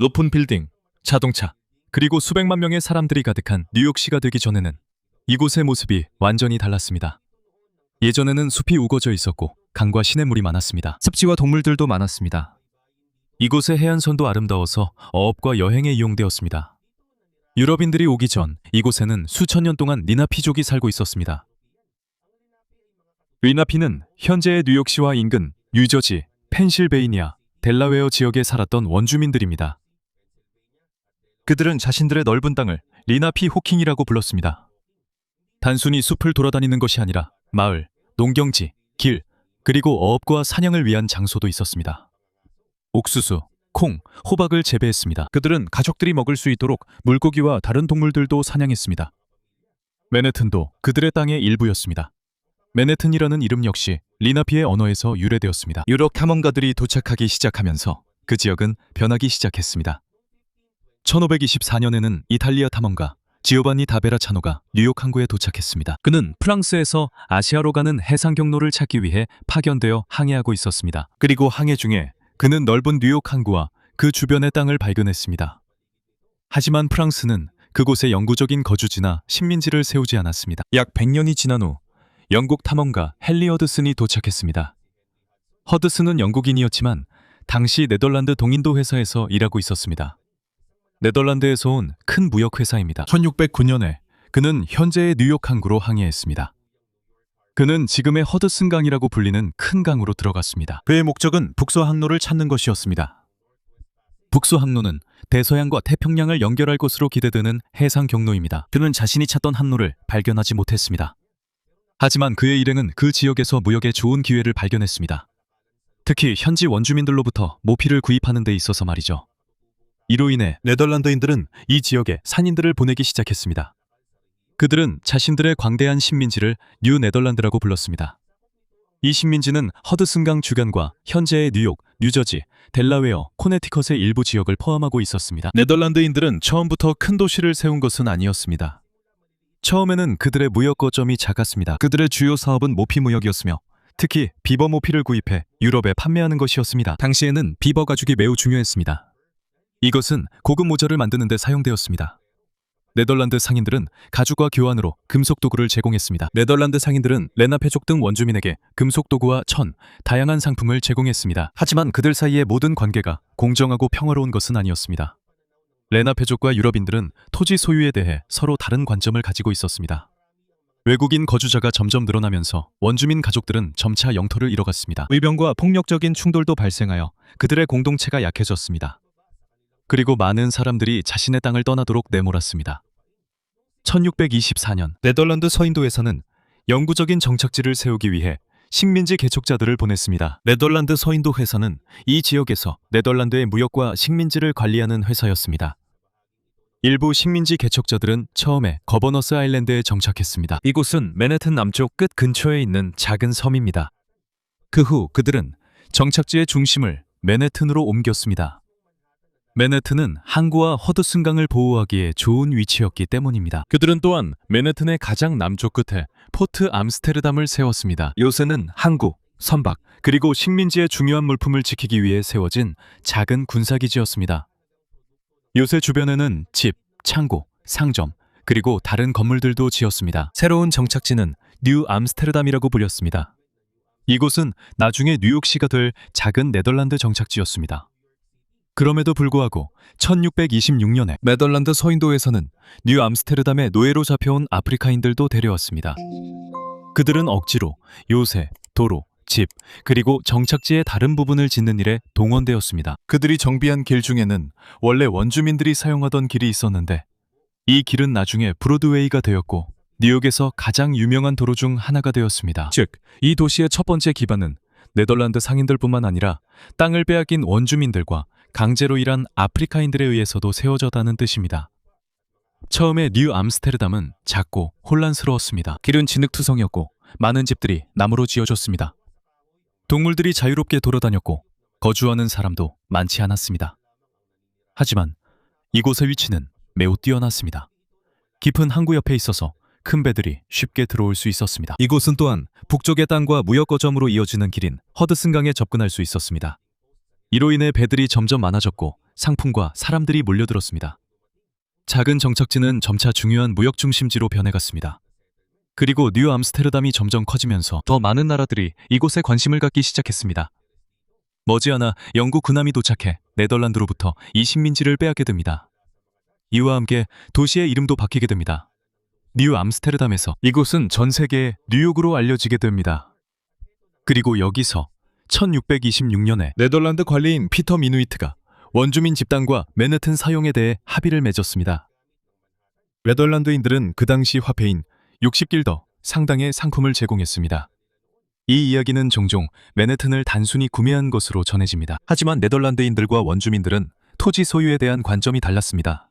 높은 빌딩, 자동차, 그리고 수백만 명의 사람들이 가득한 뉴욕시가 되기 전에는 이곳의 모습이 완전히 달랐습니다. 예전에는 숲이 우거져 있었고 강과 시냇물이 많았습니다. 습지와 동물들도 많았습니다. 이곳의 해안선도 아름다워서 어업과 여행에 이용되었습니다. 유럽인들이 오기 전 이곳에는 수천 년 동안 리나피족이 살고 있었습니다. 리나피는 현재의 뉴욕시와 인근 뉴저지, 펜실베이니아, 델라웨어 지역에 살았던 원주민들입니다. 그들은 자신들의 넓은 땅을 리나피 호킹이라고 불렀습니다. 단순히 숲을 돌아다니는 것이 아니라 마을, 농경지, 길, 그리고 어업과 사냥을 위한 장소도 있었습니다. 옥수수, 콩, 호박을 재배했습니다. 그들은 가족들이 먹을 수 있도록 물고기와 다른 동물들도 사냥했습니다. 맨해튼도 그들의 땅의 일부였습니다. 맨해튼이라는 이름 역시 리나피의 언어에서 유래되었습니다. 유럽 탐험가들이 도착하기 시작하면서 그 지역은 변하기 시작했습니다. 1524년에는 이탈리아 탐험가 지오반니 다베라차노가 뉴욕 항구에 도착했습니다. 그는 프랑스에서 아시아로 가는 해상 경로를 찾기 위해 파견되어 항해하고 있었습니다. 그리고 항해 중에 그는 넓은 뉴욕 항구와 그 주변의 땅을 발견했습니다. 하지만 프랑스는 그곳에 영구적인 거주지나 식민지를 세우지 않았습니다. 약 100년이 지난 후 영국 탐험가 헨리 허드슨이 도착했습니다. 허드슨은 영국인이었지만 당시 네덜란드 동인도 회사에서 일하고 있었습니다. 네덜란드에서 온 큰 무역 회사입니다. 1609년에 그는 현재의 뉴욕 항구로 항해했습니다. 그는 지금의 허드슨 강이라고 불리는 큰 강으로 들어갔습니다. 그의 목적은 북서 항로를 찾는 것이었습니다. 북서 항로는 대서양과 태평양을 연결할 곳으로 기대되는 해상 경로입니다. 그는 자신이 찾던 항로를 발견하지 못했습니다. 하지만 그의 일행은 그 지역에서 무역에 좋은 기회를 발견했습니다. 특히 현지 원주민들로부터 모피를 구입하는 데 있어서 말이죠. 이로 인해 네덜란드인들은 이 지역에 산인들을 보내기 시작했습니다. 그들은 자신들의 광대한 식민지를 뉴 네덜란드라고 불렀습니다. 이 식민지는 허드슨강 주변과 현재의 뉴욕, 뉴저지, 델라웨어, 코네티컷의 일부 지역을 포함하고 있었습니다. 네덜란드인들은 처음부터 큰 도시를 세운 것은 아니었습니다. 처음에는 그들의 무역 거점이 작았습니다. 그들의 주요 사업은 모피 무역이었으며 특히 비버 모피를 구입해 유럽에 판매하는 것이었습니다. 당시에는 비버 가죽이 매우 중요했습니다. 이것은 고급 모자를 만드는 데 사용되었습니다. 네덜란드 상인들은 가죽과 교환으로 금속 도구를 제공했습니다. 네덜란드 상인들은 레나페족 등 원주민에게 금속 도구와 천, 다양한 상품을 제공했습니다. 하지만 그들 사이의 모든 관계가 공정하고 평화로운 것은 아니었습니다. 레나페족과 유럽인들은 토지 소유에 대해 서로 다른 관점을 가지고 있었습니다. 외국인 거주자가 점점 늘어나면서 원주민 가족들은 점차 영토를 잃어갔습니다. 의병과 폭력적인 충돌도 발생하여 그들의 공동체가 약해졌습니다. 그리고 많은 사람들이 자신의 땅을 떠나도록 내몰았습니다. 1624년 네덜란드 서인도에서는 영구적인 정착지를 세우기 위해 식민지 개척자들을 보냈습니다. 네덜란드 서인도 회사는 이 지역에서 네덜란드의 무역과 식민지를 관리하는 회사였습니다. 일부 식민지 개척자들은 처음에 거버너스 아일랜드에 정착했습니다. 이곳은 맨해튼 남쪽 끝 근처에 있는 작은 섬입니다. 그 후 그들은 정착지의 중심을 맨해튼으로 옮겼습니다. 맨해튼은 항구와 허드슨강을 보호하기에 좋은 위치였기 때문입니다. 그들은 또한 맨해튼의 가장 남쪽 끝에 포트 암스테르담을 세웠습니다. 요새는 항구, 선박, 그리고 식민지의 중요한 물품을 지키기 위해 세워진 작은 군사기지였습니다. 요새 주변에는 집, 창고, 상점, 그리고 다른 건물들도 지었습니다. 새로운 정착지는 뉴 암스테르담이라고 불렸습니다. 이곳은 나중에 뉴욕시가 될 작은 네덜란드 정착지였습니다. 그럼에도 불구하고 1626년에 네덜란드 서인도에서는 뉴 암스테르담에 노예로 잡혀온 아프리카인들도 데려왔습니다. 그들은 억지로 요새, 도로, 집, 그리고 정착지의 다른 부분을 짓는 일에 동원되었습니다. 그들이 정비한 길 중에는 원래 원주민들이 사용하던 길이 있었는데 이 길은 나중에 브로드웨이가 되었고 뉴욕에서 가장 유명한 도로 중 하나가 되었습니다. 즉, 이 도시의 첫 번째 기반은 네덜란드 상인들뿐만 아니라 땅을 빼앗긴 원주민들과 강제로 일한 아프리카인들에 의해서도 세워졌다는 뜻입니다. 처음에 뉴 암스테르담은 작고 혼란스러웠습니다. 길은 진흙투성이었고 많은 집들이 나무로 지어졌습니다. 동물들이 자유롭게 돌아다녔고 거주하는 사람도 많지 않았습니다. 하지만 이곳의 위치는 매우 뛰어났습니다. 깊은 항구 옆에 있어서 큰 배들이 쉽게 들어올 수 있었습니다. 이곳은 또한 북쪽의 땅과 무역 거점으로 이어지는 길인 허드슨강에 접근할 수 있었습니다. 이로 인해 배들이 점점 많아졌고 상품과 사람들이 몰려들었습니다. 작은 정착지는 점차 중요한 무역 중심지로 변해갔습니다. 그리고 뉴 암스테르담이 점점 커지면서 더 많은 나라들이 이곳에 관심을 갖기 시작했습니다. 머지않아 영국 군함이 도착해 네덜란드로부터 이 식민지를 빼앗게 됩니다. 이와 함께 도시의 이름도 바뀌게 됩니다. 뉴 암스테르담에서 이곳은 전 세계의 뉴욕으로 알려지게 됩니다. 그리고 여기서 1626년에 네덜란드 관리인 피터 미누이트가 원주민 집단과 맨해튼 사용에 대해 합의를 맺었습니다. 네덜란드인들은 그 당시 화폐인 60길더 상당의 상품을 제공했습니다. 이 이야기는 종종 맨해튼을 단순히 구매한 것으로 전해집니다. 하지만 네덜란드인들과 원주민들은 토지 소유에 대한 관점이 달랐습니다.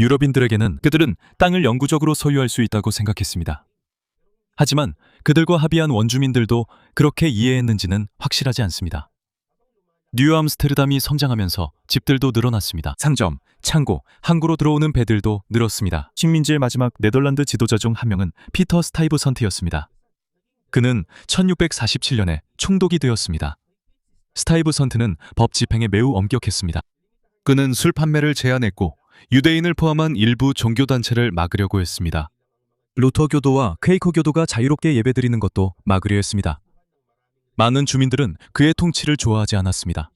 유럽인들에게는 그들은 땅을 영구적으로 소유할 수 있다고 생각했습니다. 하지만 그들과 합의한 원주민들도 그렇게 이해했는지는 확실하지 않습니다. 뉴 암스테르담이 성장하면서 집들도 늘어났습니다. 상점, 창고, 항구로 들어오는 배들도 늘었습니다. 식민지의 마지막 네덜란드 지도자 중 한 명은 피터 스타이브선트였습니다. 그는 1647년에 총독이 되었습니다. 스타이브선트는 법 집행에 매우 엄격했습니다. 그는 술 판매를 제한했고 유대인을 포함한 일부 종교단체를 막으려고 했습니다. 루터교도와 퀘이커교도가 자유롭게 예배드리는 것도 막으려 했습니다. 많은 주민들은 그의 통치를 좋아하지 않았습니다.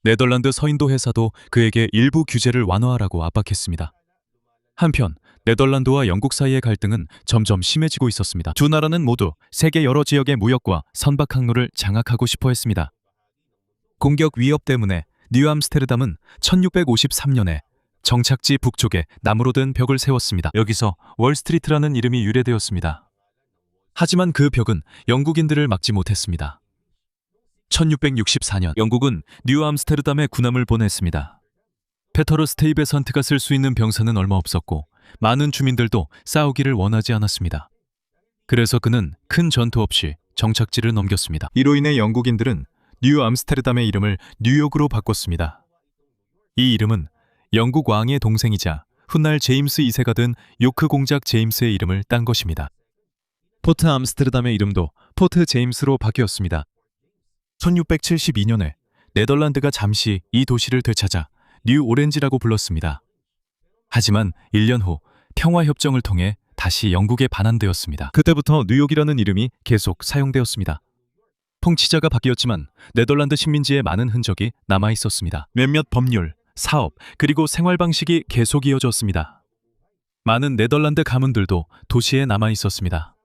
네덜란드 서인도 회사도 그에게 일부 규제를 완화하라고 압박했습니다. 한편 네덜란드와 영국 사이의 갈등은 점점 심해지고 있었습니다. 두 나라는 모두 세계 여러 지역의 무역과 선박 항로를 장악하고 싶어 했습니다. 공격 위협 때문에 뉴 암스테르담은 1653년에 정착지 북쪽에 나무로 된 벽을 세웠습니다. 여기서 월스트리트라는 이름이 유래되었습니다. 하지만 그 벽은 영국인들을 막지 못했습니다. 1664년 영국은 뉴 암스테르담에 군함을 보냈습니다. 페터르 스테이베선트가 쓸 수 있는 병사는 얼마 없었고 많은 주민들도 싸우기를 원하지 않았습니다. 그래서 그는 큰 전투 없이 정착지를 넘겼습니다. 이로 인해 영국인들은 뉴 암스테르담의 이름을 뉴욕으로 바꿨습니다. 이 이름은 영국 왕의 동생이자 훗날 제임스 2세가 된 요크 공작 제임스의 이름을 딴 것입니다. 포트 암스테르담의 이름도 포트 제임스로 바뀌었습니다. 1672년에 네덜란드가 잠시 이 도시를 되찾아 뉴 오렌지라고 불렀습니다. 하지만 1년 후 평화협정을 통해 다시 영국에 반환되었습니다. 그때부터 뉴욕이라는 이름이 계속 사용되었습니다. 통치자가 바뀌었지만 네덜란드 식민지의 많은 흔적이 남아 있었습니다. 몇몇 법률, 사업, 그리고 생활 방식이 계속 이어졌습니다. 많은 네덜란드 가문들도 도시에 남아 있었습니다.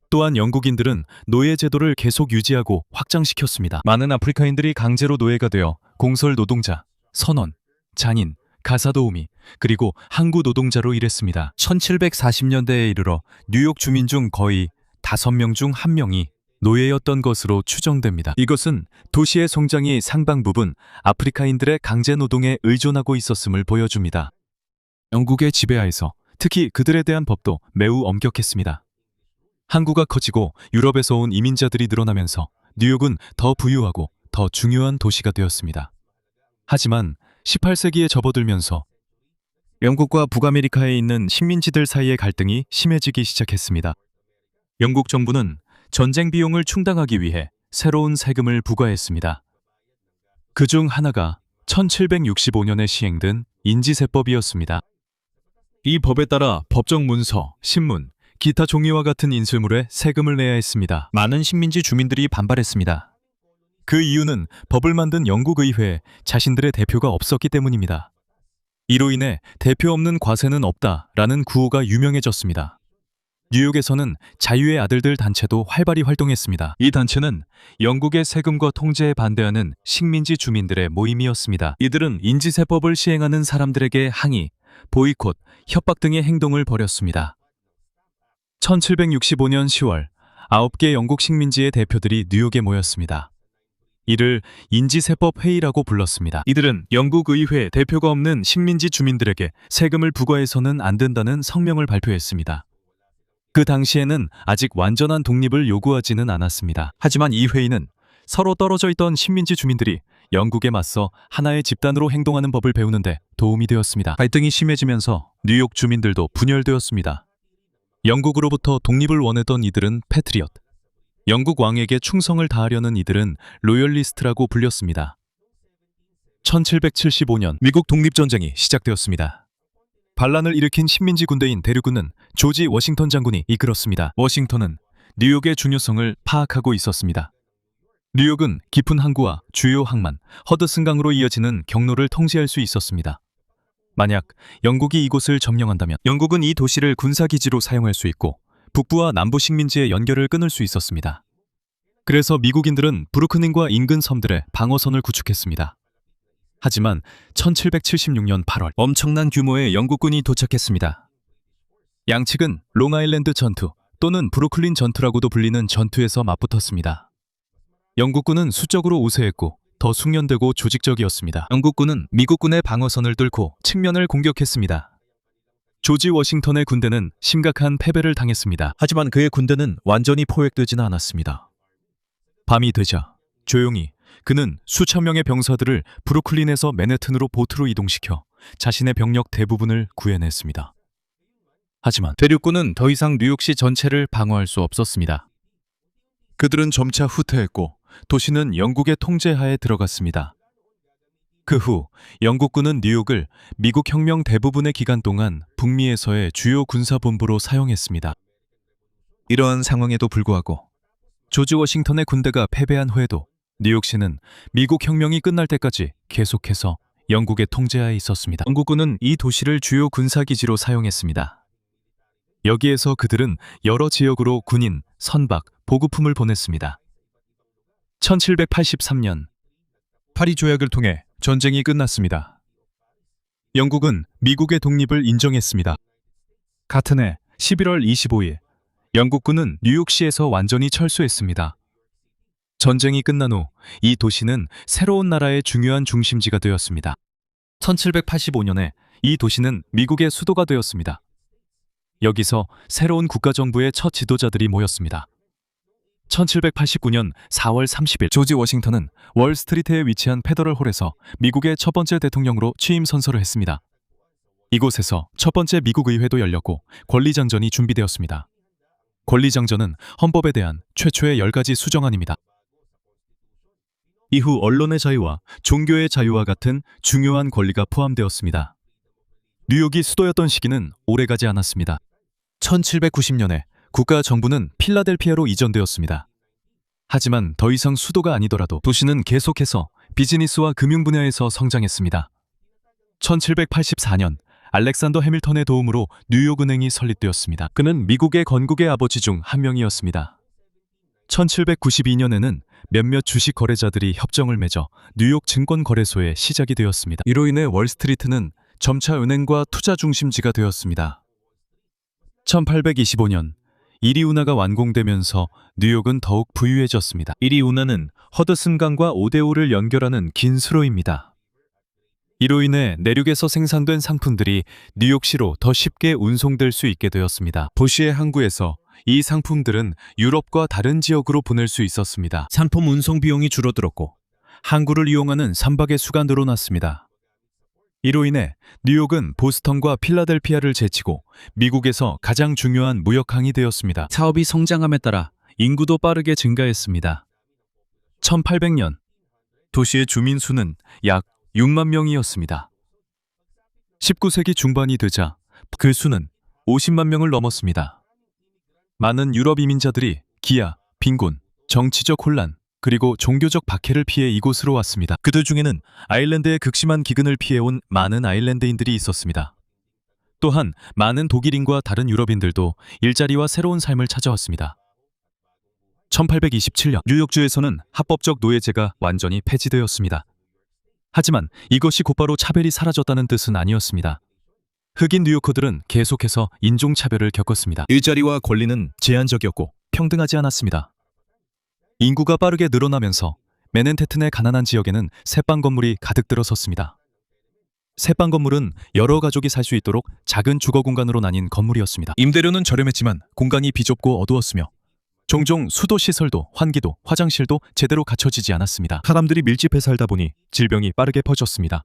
또한 영국인들은 노예 제도를 계속 유지하고 확장시켰습니다. 많은 아프리카인들이 강제로 노예가 되어 공설 노동자, 선원, 장인, 가사도우미, 그리고 항구 노동자로 일했습니다. 1740년대에 이르러 뉴욕 주민 중 거의 5명 중 1명이 노예였던 것으로 추정됩니다. 이것은 도시의 성장이 상당 부분 아프리카인들의 강제 노동에 의존하고 있었음을 보여줍니다. 영국의 지배하에서 특히 그들에 대한 법도 매우 엄격했습니다. 항구가 커지고 유럽에서 온 이민자들이 늘어나면서 뉴욕은 더 부유하고 더 중요한 도시가 되었습니다. 하지만 18세기에 접어들면서 영국과 북아메리카에 있는 식민지들 사이의 갈등이 심해지기 시작했습니다. 영국 정부는 전쟁 비용을 충당하기 위해 새로운 세금을 부과했습니다. 그 중 하나가 1765년에 시행된 인지세법이었습니다. 이 법에 따라 법정 문서, 신문, 기타 종이와 같은 인쇄물에 세금을 내야 했습니다. 많은 식민지 주민들이 반발했습니다. 그 이유는 법을 만든 영국 의회에 자신들의 대표가 없었기 때문입니다. 이로 인해 대표 없는 과세는 없다라는 구호가 유명해졌습니다. 뉴욕에서는 자유의 아들들 단체도 활발히 활동했습니다. 이 단체는 영국의 세금과 통제에 반대하는 식민지 주민들의 모임이었습니다. 이들은 인지세법을 시행하는 사람들에게 항의, 보이콧, 협박 등의 행동을 벌였습니다. 1765년 10월 9개 영국 식민지의 대표들이 뉴욕에 모였습니다. 이를 인지세법 회의라고 불렀습니다. 이들은 영국 의회 대표가 없는 식민지 주민들에게 세금을 부과해서는 안 된다는 성명을 발표했습니다. 그 당시에는 아직 완전한 독립을 요구하지는 않았습니다. 하지만 이 회의는 서로 떨어져 있던 식민지 주민들이 영국에 맞서 하나의 집단으로 행동하는 법을 배우는데 도움이 되었습니다. 갈등이 심해지면서 뉴욕 주민들도 분열되었습니다. 영국으로부터 독립을 원했던 이들은 패트리엇, 영국 왕에게 충성을 다하려는 이들은 로열리스트라고 불렸습니다. 1775년 미국 독립전쟁이 시작되었습니다. 반란을 일으킨 식민지 군대인 대륙군은 조지 워싱턴 장군이 이끌었습니다. 워싱턴은 뉴욕의 중요성을 파악하고 있었습니다. 뉴욕은 깊은 항구와 주요 항만, 허드슨강으로 이어지는 경로를 통제할 수 있었습니다. 만약 영국이 이곳을 점령한다면 영국은 이 도시를 군사기지로 사용할 수 있고 북부와 남부 식민지의 연결을 끊을 수 있었습니다. 그래서 미국인들은 브루클린과 인근 섬들에 방어선을 구축했습니다. 하지만 1776년 8월 엄청난 규모의 영국군이 도착했습니다. 양측은 롱아일랜드 전투 또는 브루클린 전투라고도 불리는 전투에서 맞붙었습니다. 영국군은 수적으로 우세했고 더 숙련되고 조직적이었습니다. 영국군은 미국군의 방어선을 뚫고 측면을 공격했습니다. 조지 워싱턴의 군대는 심각한 패배를 당했습니다. 하지만 그의 군대는 완전히 포획되지는 않았습니다. 밤이 되자 조용히 그는 수천 명의 병사들을 브루클린에서 맨해튼으로 보트로 이동시켜 자신의 병력 대부분을 구해냈습니다. 하지만 대륙군은 더 이상 뉴욕시 전체를 방어할 수 없었습니다. 그들은 점차 후퇴했고 도시는 영국의 통제하에 들어갔습니다. 그 후 영국군은 뉴욕을 미국 혁명 대부분의 기간 동안 북미에서의 주요 군사본부로 사용했습니다. 이러한 상황에도 불구하고 조지 워싱턴의 군대가 패배한 후에도 뉴욕시는 미국 혁명이 끝날 때까지 계속해서 영국의 통제하에 있었습니다. 영국군은 이 도시를 주요 군사기지로 사용했습니다. 여기에서 그들은 여러 지역으로 군인, 선박, 보급품을 보냈습니다. 1783년 파리 조약을 통해 전쟁이 끝났습니다. 영국은 미국의 독립을 인정했습니다. 같은 해 11월 25일 영국군은 뉴욕시에서 완전히 철수했습니다. 전쟁이 끝난 후 이 도시는 새로운 나라의 중요한 중심지가 되었습니다. 1785년에 이 도시는 미국의 수도가 되었습니다. 여기서 새로운 국가정부의 첫 지도자들이 모였습니다. 1789년 4월 30일 조지 워싱턴은 월스트리트에 위치한 페더럴 홀에서 미국의 첫 번째 대통령으로 취임 선서를 했습니다. 이곳에서 첫 번째 미국 의회도 열렸고 권리장전이 준비되었습니다. 권리장전은 헌법에 대한 최초의 10가지 수정안입니다. 이후 언론의 자유와 종교의 자유와 같은 중요한 권리가 포함되었습니다. 뉴욕이 수도였던 시기는 오래가지 않았습니다. 1790년에 국가정부는 필라델피아로 이전되었습니다. 하지만 더 이상 수도가 아니더라도 도시는 계속해서 비즈니스와 금융 분야에서 성장했습니다. 1784년 알렉산더 해밀턴의 도움으로 뉴욕은행이 설립되었습니다. 그는 미국의 건국의 아버지 중 한 명이었습니다. 1792년에는 몇몇 주식 거래자들이 협정을 맺어 뉴욕 증권거래소에 시작이 되었습니다. 이로 인해 월스트리트는 점차 은행과 투자 중심지가 되었습니다. 1825년 이리 운하가 완공되면서 뉴욕은 더욱 부유해졌습니다. 이리 운하는 허드슨강과 오데오를 연결하는 긴 수로입니다. 이로 인해 내륙에서 생산된 상품들이 뉴욕시로 더 쉽게 운송될 수 있게 되었습니다. 도시의 항구에서 이 상품들은 유럽과 다른 지역으로 보낼 수 있었습니다. 상품 운송 비용이 줄어들었고 항구를 이용하는 선박의 수가 늘어났습니다. 이로 인해 뉴욕은 보스턴과 필라델피아를 제치고 미국에서 가장 중요한 무역항이 되었습니다. 사업이 성장함에 따라 인구도 빠르게 증가했습니다. 1800년 도시의 주민 수는 약 6만 명이었습니다. 19세기 중반이 되자 그 수는 50만 명을 넘었습니다. 많은 유럽 이민자들이 기아, 빈곤, 정치적 혼란, 그리고 종교적 박해를 피해 이곳으로 왔습니다. 그들 중에는 아일랜드의 극심한 기근을 피해온 많은 아일랜드인들이 있었습니다. 또한 많은 독일인과 다른 유럽인들도 일자리와 새로운 삶을 찾아왔습니다. 1827년 뉴욕주에서는 합법적 노예제가 완전히 폐지되었습니다. 하지만 이것이 곧바로 차별이 사라졌다는 뜻은 아니었습니다. 흑인 뉴요커들은 계속해서 인종차별을 겪었습니다. 일자리와 권리는 제한적이었고 평등하지 않았습니다. 인구가 빠르게 늘어나면서 맨해튼의 가난한 지역에는 새빵 건물이 가득 들어섰습니다. 새빵 건물은 여러 가족이 살 수 있도록 작은 주거 공간으로 나뉜 건물이었습니다. 임대료는 저렴했지만 공간이 비좁고 어두웠으며 종종 수도 시설도 환기도 화장실도 제대로 갖춰지지 않았습니다. 사람들이 밀집해 살다 보니 질병이 빠르게 퍼졌습니다.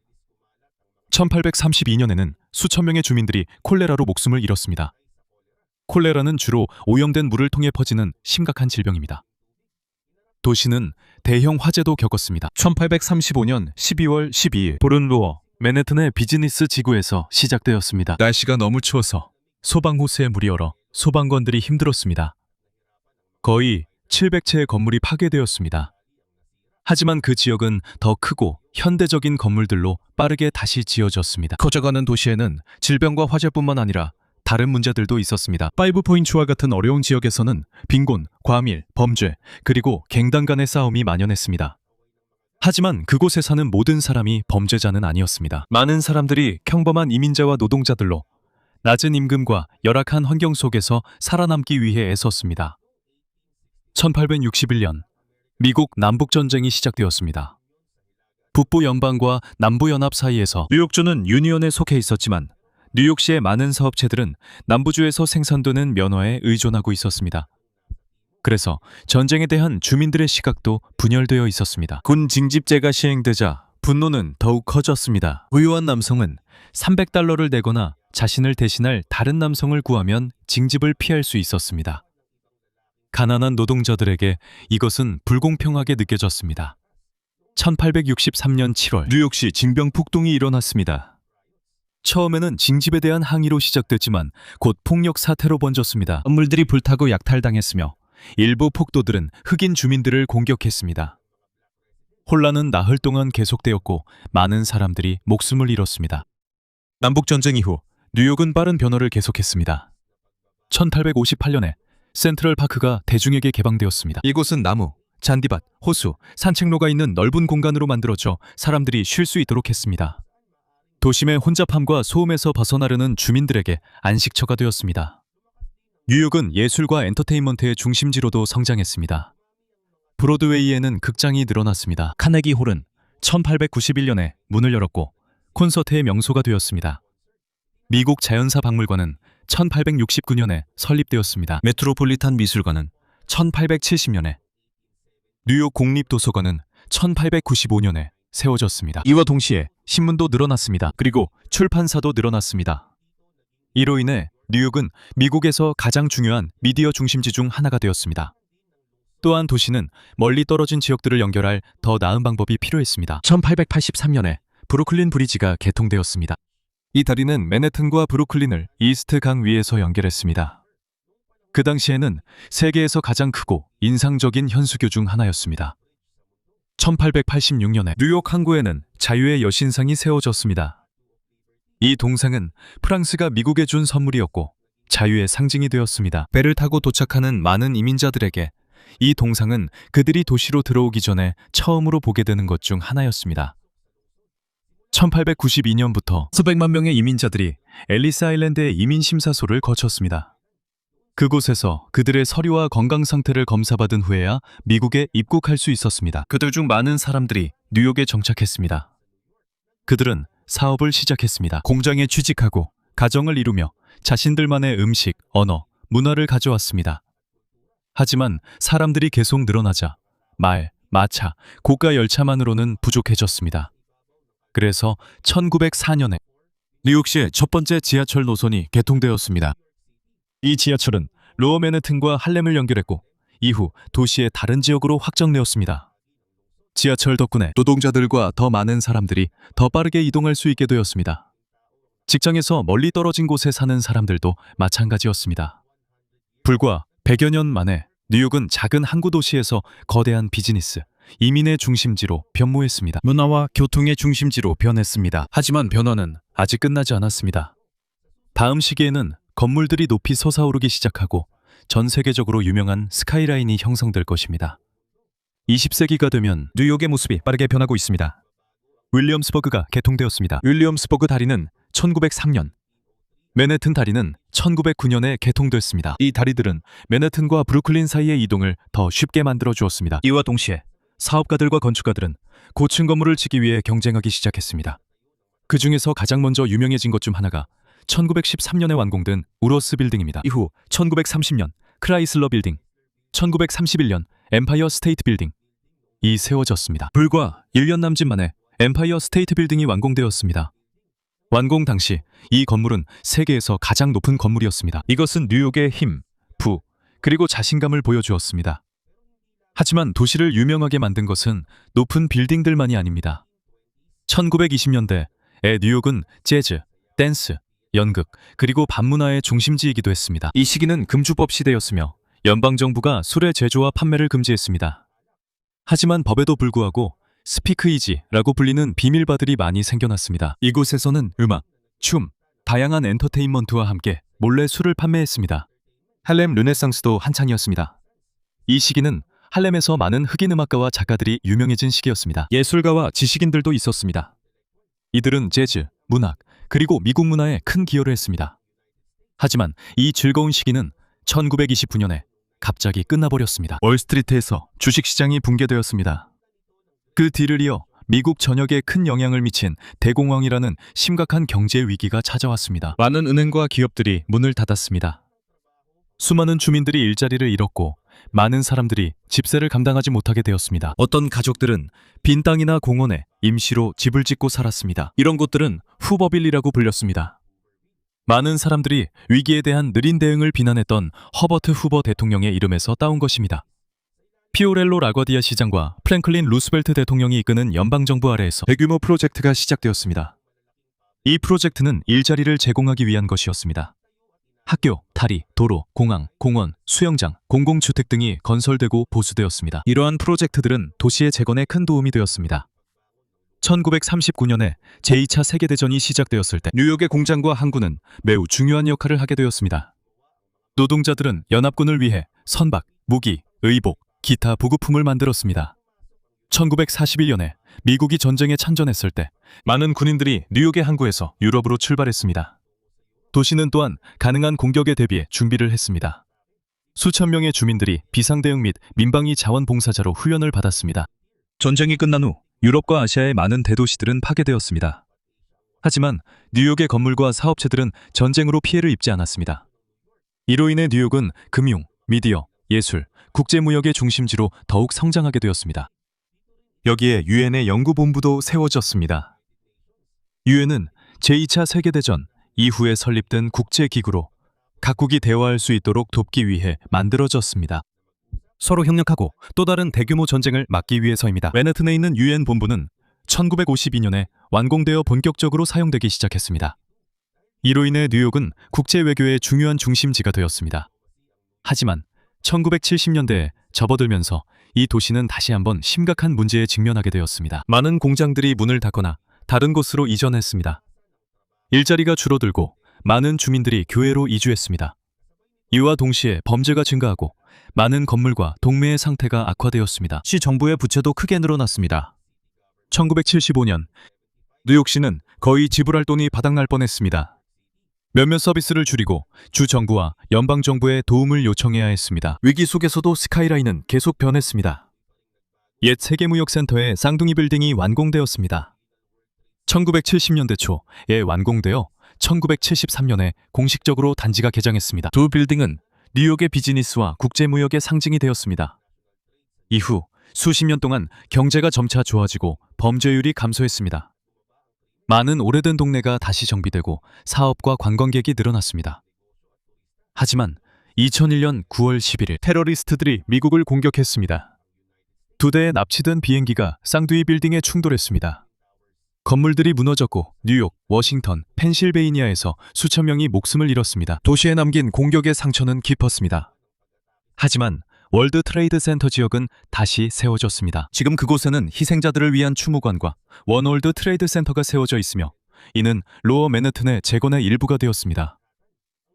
1832년에는 수천 명의 주민들이 콜레라로 목숨을 잃었습니다. 콜레라는 주로 오염된 물을 통해 퍼지는 심각한 질병입니다. 도시는 대형 화재도 겪었습니다. 1835년 12월 12일 보른루어 맨해튼의 비즈니스 지구에서 시작되었습니다. 날씨가 너무 추워서 소방호스에 물이 얼어 소방관들이 힘들었습니다. 거의 700채의 건물이 파괴되었습니다. 하지만 그 지역은 더 크고 현대적인 건물들로 빠르게 다시 지어졌습니다. 커져가는 도시에는 질병과 화재뿐만 아니라 다른 문제들도 있었습니다. 5포인트와 같은 어려운 지역에서는 빈곤, 과밀, 범죄, 그리고 갱단 간의 싸움이 만연했습니다. 하지만 그곳에 사는 모든 사람이 범죄자는 아니었습니다. 많은 사람들이 평범한 이민자와 노동자들로 낮은 임금과 열악한 환경 속에서 살아남기 위해 애썼습니다. 1861년 미국 남북전쟁이 시작되었습니다. 북부 연방과 남부 연합 사이에서 뉴욕주는 유니언에 속해 있었지만 뉴욕시의 많은 사업체들은 남부주에서 생산되는 면허에 의존하고 있었습니다. 그래서 전쟁에 대한 주민들의 시각도 분열되어 있었습니다. 군 징집제가 시행되자 분노는 더욱 커졌습니다. 부유한 남성은 $300를 내거나 자신을 대신할 다른 남성을 구하면 징집을 피할 수 있었습니다. 가난한 노동자들에게 이것은 불공평하게 느껴졌습니다. 1863년 7월 뉴욕시 징병폭동이 일어났습니다. 처음에는 징집에 대한 항의로 시작됐지만 곧 폭력 사태로 번졌습니다. 건물들이 불타고 약탈당했으며 일부 폭도들은 흑인 주민들을 공격했습니다. 혼란은 나흘 동안 계속되었고 많은 사람들이 목숨을 잃었습니다. 남북전쟁 이후 뉴욕은 빠른 변화를 계속했습니다. 1858년에 센트럴파크가 대중에게 개방되었습니다. 이곳은 나무, 잔디밭, 호수, 산책로가 있는 넓은 공간으로 만들어져 사람들이 쉴 수 있도록 했습니다. 도심의 혼잡함과 소음에서 벗어나려는 주민들에게 안식처가 되었습니다. 뉴욕은 예술과 엔터테인먼트의 중심지로도 성장했습니다. 브로드웨이에는 극장이 늘어났습니다. 카네기 홀은 1891년에 문을 열었고 콘서트의 명소가 되었습니다. 미국 자연사 박물관은 1869년에 설립되었습니다. 메트로폴리탄 미술관은 1870년에, 뉴욕 국립도서관은 1895년에 세워졌습니다. 이와 동시에 신문도 늘어났습니다. 그리고 출판사도 늘어났습니다. 이로 인해 뉴욕은 미국에서 가장 중요한 미디어 중심지 중 하나가 되었습니다. 또한 도시는 멀리 떨어진 지역들을 연결할 더 나은 방법이 필요했습니다. 1883년에 브루클린 브리지가 개통되었습니다. 이 다리는 맨해튼과 브루클린을 이스트 강 위에서 연결했습니다. 그 당시에는 세계에서 가장 크고 인상적인 현수교 중 하나였습니다. 1886년에 뉴욕 항구에는 자유의 여신상이 세워졌습니다. 이 동상은 프랑스가 미국에 준 선물이었고 자유의 상징이 되었습니다. 배를 타고 도착하는 많은 이민자들에게 이 동상은 그들이 도시로 들어오기 전에 처음으로 보게 되는 것 중 하나였습니다. 1892년부터 수백만 명의 이민자들이 앨리스 아일랜드의 이민심사소를 거쳤습니다. 그곳에서 그들의 서류와 건강 상태를 검사받은 후에야 미국에 입국할 수 있었습니다. 그들 중 많은 사람들이 뉴욕에 정착했습니다. 그들은 사업을 시작했습니다. 공장에 취직하고 가정을 이루며 자신들만의 음식, 언어, 문화를 가져왔습니다. 하지만 사람들이 계속 늘어나자 말, 마차, 고가 열차만으로는 부족해졌습니다. 그래서 1904년에 뉴욕시의 첫 번째 지하철 노선이 개통되었습니다. 이 지하철은 로어 맨해튼과 할렘을 연결했고 이후 도시의 다른 지역으로 확장되었습니다. 지하철 덕분에 노동자들과 더 많은 사람들이 더 빠르게 이동할 수 있게 되었습니다. 직장에서 멀리 떨어진 곳에 사는 사람들도 마찬가지였습니다. 불과 100여 년 만에 뉴욕은 작은 항구 도시에서 거대한 비즈니스, 이민의 중심지로 변모했습니다. 문화와 교통의 중심지로 변했습니다. 하지만 변화는 아직 끝나지 않았습니다. 다음 시기에는 건물들이 높이 솟아오르기 시작하고 전 세계적으로 유명한 스카이라인이 형성될 것입니다. 20세기가 되면 뉴욕의 모습이 빠르게 변하고 있습니다. 윌리엄스버그가 개통되었습니다. 윌리엄스버그 다리는 1903년, 맨해튼 다리는 1909년에 개통됐습니다. 이 다리들은 맨해튼과 브루클린 사이의 이동을 더 쉽게 만들어 주었습니다. 이와 동시에 사업가들과 건축가들은 고층 건물을 짓기 위해 경쟁하기 시작했습니다. 그 중에서 가장 먼저 유명해진 것 중 하나가 1913년에 완공된 우러스 빌딩입니다. 이후 1930년 크라이슬러 빌딩, 1931년 엠파이어 스테이트 빌딩이 세워졌습니다. 불과 1년 남짓 만에 엠파이어 스테이트 빌딩이 완공되었습니다. 완공 당시 이 건물은 세계에서 가장 높은 건물이었습니다. 이것은 뉴욕의 힘, 부, 그리고 자신감을 보여주었습니다. 하지만 도시를 유명하게 만든 것은 높은 빌딩들만이 아닙니다. 1920년대에 뉴욕은 재즈, 댄스, 연극, 그리고 밤문화의 중심지이기도 했습니다. 이 시기는 금주법 시대였으며 연방정부가 술의 제조와 판매를 금지했습니다. 하지만 법에도 불구하고 스피크이지라고 불리는 비밀바들이 많이 생겨났습니다. 이곳에서는 음악, 춤, 다양한 엔터테인먼트와 함께 몰래 술을 판매했습니다. 할렘 르네상스도 한창이었습니다. 이 시기는 할렘에서 많은 흑인 음악가와 작가들이 유명해진 시기였습니다. 예술가와 지식인들도 있었습니다. 이들은 재즈, 문학, 그리고 미국 문화에 큰 기여를 했습니다. 하지만 이 즐거운 시기는 1929년에 갑자기 끝나버렸습니다. 월스트리트에서 주식시장이 붕괴되었습니다. 그 뒤를 이어 미국 전역에 큰 영향을 미친 대공황이라는 심각한 경제 위기가 찾아왔습니다. 많은 은행과 기업들이 문을 닫았습니다. 수많은 주민들이 일자리를 잃었고 많은 사람들이 집세를 감당하지 못하게 되었습니다. 어떤 가족들은 빈 땅이나 공원에 임시로 집을 짓고 살았습니다. 이런 곳들은 후버빌이라고 불렸습니다. 많은 사람들이 위기에 대한 느린 대응을 비난했던 허버트 후버 대통령의 이름에서 따온 것입니다. 피오렐로 라과디아 시장과 프랭클린 루스벨트 대통령이 이끄는 연방정부 아래에서 대규모 프로젝트가 시작되었습니다. 이 프로젝트는 일자리를 제공하기 위한 것이었습니다. 학교, 다리, 도로, 공항, 공원, 수영장, 공공주택 등이 건설되고 보수되었습니다. 이러한 프로젝트들은 도시의 재건에 큰 도움이 되었습니다. 1939년에 제2차 세계대전이 시작되었을 때 뉴욕의 공장과 항구는 매우 중요한 역할을 하게 되었습니다. 노동자들은 연합군을 위해 선박, 무기, 의복, 기타 보급품을 만들었습니다. 1941년에 미국이 전쟁에 참전했을 때 많은 군인들이 뉴욕의 항구에서 유럽으로 출발했습니다. 도시는 또한 가능한 공격에 대비해 준비를 했습니다. 수천 명의 주민들이 비상대응 및 민방위 자원봉사자로 훈련을 받았습니다. 전쟁이 끝난 후 유럽과 아시아의 많은 대도시들은 파괴되었습니다. 하지만 뉴욕의 건물과 사업체들은 전쟁으로 피해를 입지 않았습니다. 이로 인해 뉴욕은 금융, 미디어, 예술, 국제무역의 중심지로 더욱 성장하게 되었습니다. 여기에 유엔의 연구본부도 세워졌습니다. 유엔은 제2차 세계대전 이후에 설립된 국제기구로 각국이 대화할 수 있도록 돕기 위해 만들어졌습니다. 서로 협력하고 또 다른 대규모 전쟁을 막기 위해서입니다. 맨해튼에 있는 유엔 본부는 1952년에 완공되어 본격적으로 사용되기 시작했습니다. 이로 인해 뉴욕은 국제 외교의 중요한 중심지가 되었습니다. 하지만 1970년대에 접어들면서 이 도시는 다시 한번 심각한 문제에 직면하게 되었습니다. 많은 공장들이 문을 닫거나 다른 곳으로 이전했습니다. 일자리가 줄어들고 많은 주민들이 교외로 이주했습니다. 이와 동시에 범죄가 증가하고 많은 건물과 동매의 상태가 악화되었습니다. 시 정부의 부채도 크게 늘어났습니다. 1975년 뉴욕시는 거의 지불할 돈이 바닥날 뻔했습니다. 몇몇 서비스를 줄이고 주 정부와 연방 정부의 도움을 요청해야 했습니다. 위기 속에서도 스카이라인은 계속 변했습니다. 옛 세계무역센터의 쌍둥이 빌딩이 완공되었습니다. 1970년대 초에 완공되어 1973년에 공식적으로 단지가 개장했습니다. 두 빌딩은 뉴욕의 비즈니스와 국제무역의 상징이 되었습니다. 이후 수십 년 동안 경제가 점차 좋아지고 범죄율이 감소했습니다. 많은 오래된 동네가 다시 정비되고 사업과 관광객이 늘어났습니다. 하지만 2001년 9월 11일 테러리스트들이 미국을 공격했습니다. 두 대의 납치된 비행기가 쌍둥이 빌딩에 충돌했습니다. 건물들이 무너졌고 뉴욕, 워싱턴, 펜실베이니아에서 수천 명이 목숨을 잃었습니다. 도시에 남긴 공격의 상처는 깊었습니다. 하지만 월드 트레이드 센터 지역은 다시 세워졌습니다. 지금 그곳에는 희생자들을 위한 추모관과 원월드 트레이드 센터가 세워져 있으며 이는 로어 맨해튼의 재건의 일부가 되었습니다.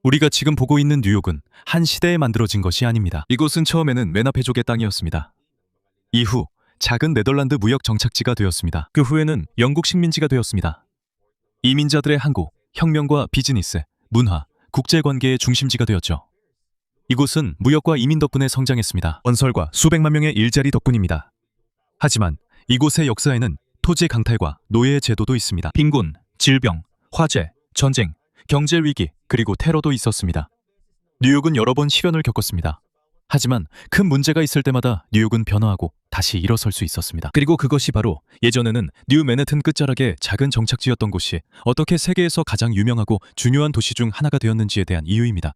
우리가 지금 보고 있는 뉴욕은 한 시대에 만들어진 것이 아닙니다. 이곳은 처음에는 맨하페족의 땅이었습니다. 이후 작은 네덜란드 무역 정착지가 되었습니다. 그 후에는 영국 식민지가 되었습니다. 이민자들의 항구, 혁명과 비즈니스, 문화, 국제관계의 중심지가 되었죠. 이곳은 무역과 이민 덕분에 성장했습니다. 건설과 수백만 명의 일자리 덕분입니다. 하지만 이곳의 역사에는 토지 강탈과 노예 제도도 있습니다. 빈곤, 질병, 화재, 전쟁, 경제 위기, 그리고 테러도 있었습니다. 뉴욕은 여러 번 시련을 겪었습니다. 하지만 큰 문제가 있을 때마다 뉴욕은 변화하고 다시 일어설 수 있었습니다. 그리고 그것이 바로 예전에는 뉴 맨해튼 끝자락의 작은 정착지였던 곳이 어떻게 세계에서 가장 유명하고 중요한 도시 중 하나가 되었는지에 대한 이유입니다.